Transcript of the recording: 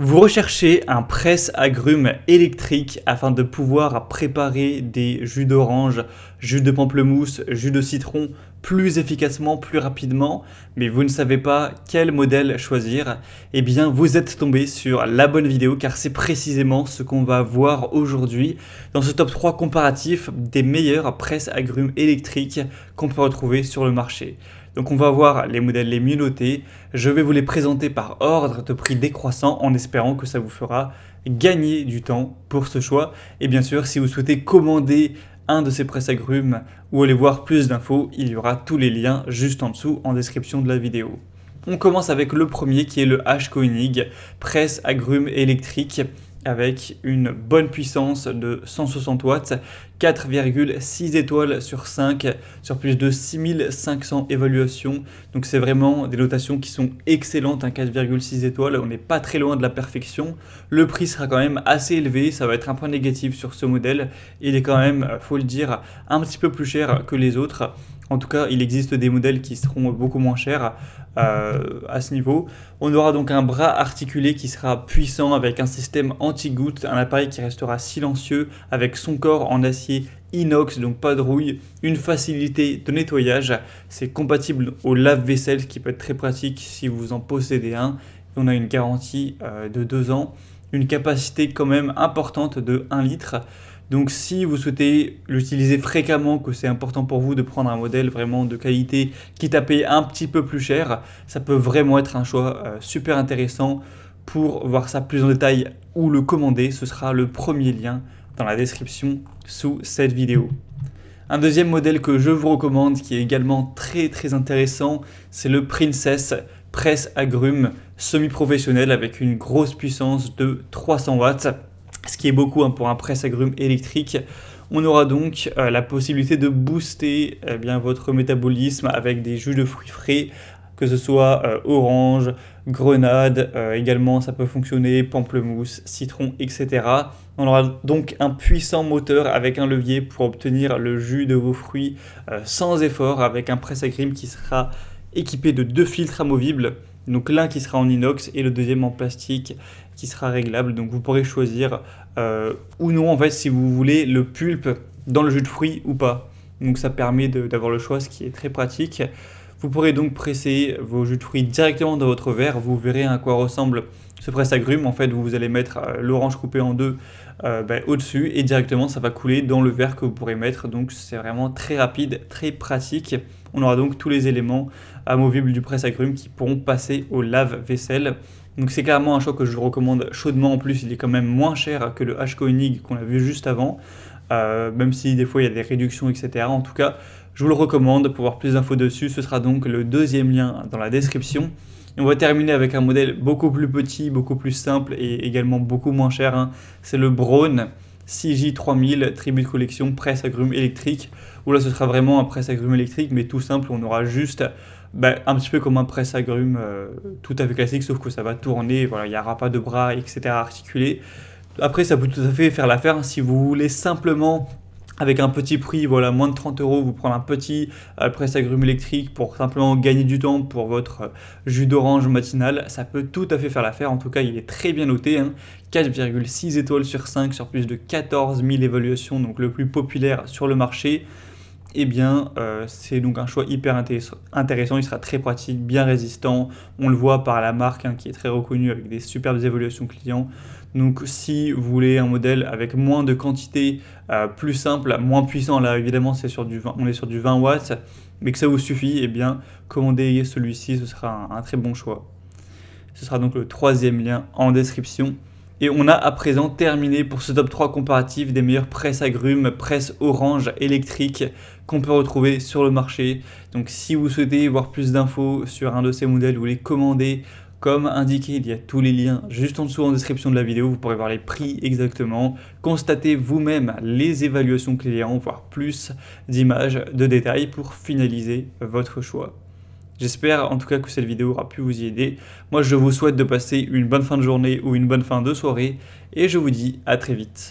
Vous recherchez un presse-agrumes électrique afin de pouvoir préparer des jus d'orange, jus de pamplemousse, jus de citron plus efficacement, plus rapidement, mais vous ne savez pas quel modèle choisir. Eh bien, vous êtes tombé sur la bonne vidéo car c'est précisément ce qu'on va voir aujourd'hui dans ce top 3 comparatif des meilleurs presse-agrumes électriques qu'on peut retrouver sur le marché. Donc on va voir les modèles les mieux notés, je vais vous les présenter par ordre de prix décroissant en espérant que ça vous fera gagner du temps pour ce choix. Et bien sûr, si vous souhaitez commander un de ces presse-agrumes ou aller voir plus d'infos, il y aura tous les liens juste en dessous en description de la vidéo. On commence avec le premier qui est le H-Koenig presse-agrumes électrique avec une bonne puissance de 160 watts, 4,6 étoiles sur 5, sur plus de 6500 évaluations. Donc c'est vraiment des notations qui sont excellentes, 4,6 étoiles, on n'est pas très loin de la perfection. Le prix sera quand même assez élevé, ça va être un point négatif sur ce modèle. Il est quand même, faut le dire, un petit peu plus cher que les autres. En tout cas, il existe des modèles qui seront beaucoup moins chers à ce niveau. On aura donc un bras articulé qui sera puissant avec un système anti-goutte, un appareil qui restera silencieux avec son corps en acier inox, donc pas de rouille, une facilité de nettoyage. C'est compatible au lave-vaisselle, ce qui peut être très pratique si vous en possédez un. On a une garantie de 2 ans, une capacité quand même importante de 1 litre. Donc si vous souhaitez l'utiliser fréquemment, que c'est important pour vous de prendre un modèle vraiment de qualité, quitte à payer un petit peu plus cher, ça peut vraiment être un choix super intéressant. Pour voir ça plus en détail ou le commander, ce sera le premier lien dans la description sous cette vidéo. Un deuxième modèle que je vous recommande qui est également très intéressant, c'est le Princess presse-agrumes semi-professionnel avec une grosse puissance de 300 watts. Ce qui est beaucoup pour un presse-agrumes électrique. On aura donc la possibilité de booster votre métabolisme avec des jus de fruits frais, que ce soit orange, grenade, également ça peut fonctionner, pamplemousse, citron, etc. On aura donc un puissant moteur avec un levier pour obtenir le jus de vos fruits sans effort, avec un presse-agrumes qui sera équipé de 2 filtres amovibles. Donc l'un qui sera en inox et le deuxième en plastique qui sera réglable. Donc vous pourrez choisir ou non en fait si vous voulez le pulpe dans le jus de fruits ou pas. Donc ça permet d'avoir le choix, ce qui est très pratique. Vous pourrez donc presser vos jus de fruits directement dans votre verre. Vous verrez à quoi ressemble ce presse-agrumes. En fait, vous allez mettre l'orange coupé en deux au-dessus et directement ça va couler dans le verre que vous pourrez mettre. Donc c'est vraiment très rapide, très pratique. On aura donc tous les éléments amovibles du presse-agrumes qui pourront passer au lave-vaisselle. Donc c'est clairement un choix que je recommande chaudement. En plus, il est quand même moins cher que le H-Koenig qu'on a vu juste avant, même si des fois il y a des réductions, etc. En tout cas, je vous le recommande. Pour voir plus d'infos dessus, ce sera donc le deuxième lien dans la description. Et on va terminer avec un modèle beaucoup plus petit, beaucoup plus simple et également beaucoup moins cher. C'est le Braun 6J3000 Tribute Collection presse-agrumes électrique. Où là, ce sera vraiment un presse-agrumes électrique, mais tout simple. On aura juste un petit peu comme un presse-agrumes tout à fait classique, sauf que ça va tourner. Voilà, il n'y aura pas de bras, etc. articulés. Après, ça peut tout à fait faire l'affaire si vous voulez simplement, avec un petit prix, voilà, moins de 30 €, vous prendre un petit presse-agrumes électrique pour simplement gagner du temps pour votre jus d'orange matinal, ça peut tout à fait faire l'affaire. En tout cas, il est très bien noté, 4,6 étoiles sur 5 sur plus de 14 000 évaluations, donc le plus populaire sur le marché. Eh bien, c'est donc un choix hyper intéressant, il sera très pratique, bien résistant. On le voit par la marque qui est très reconnue avec des superbes évaluations clients. Donc si vous voulez un modèle avec moins de quantité, plus simple, moins puissant, là évidemment on est sur du 20 watts, mais que ça vous suffit, eh bien commandez celui-ci, ce sera un très bon choix. Ce sera donc le troisième lien en description. Et on a à présent terminé pour ce top 3 comparatif des meilleurs presse-agrumes, presse-orange électrique qu'on peut retrouver sur le marché. Donc si vous souhaitez voir plus d'infos sur un de ces modèles ou les commander, comme indiqué, il y a tous les liens juste en dessous en description de la vidéo. Vous pourrez voir les prix exactement, constater vous-même les évaluations clients, voir plus d'images, de détails pour finaliser votre choix. J'espère en tout cas que cette vidéo aura pu vous y aider. Moi, je vous souhaite de passer une bonne fin de journée ou une bonne fin de soirée et je vous dis à très vite.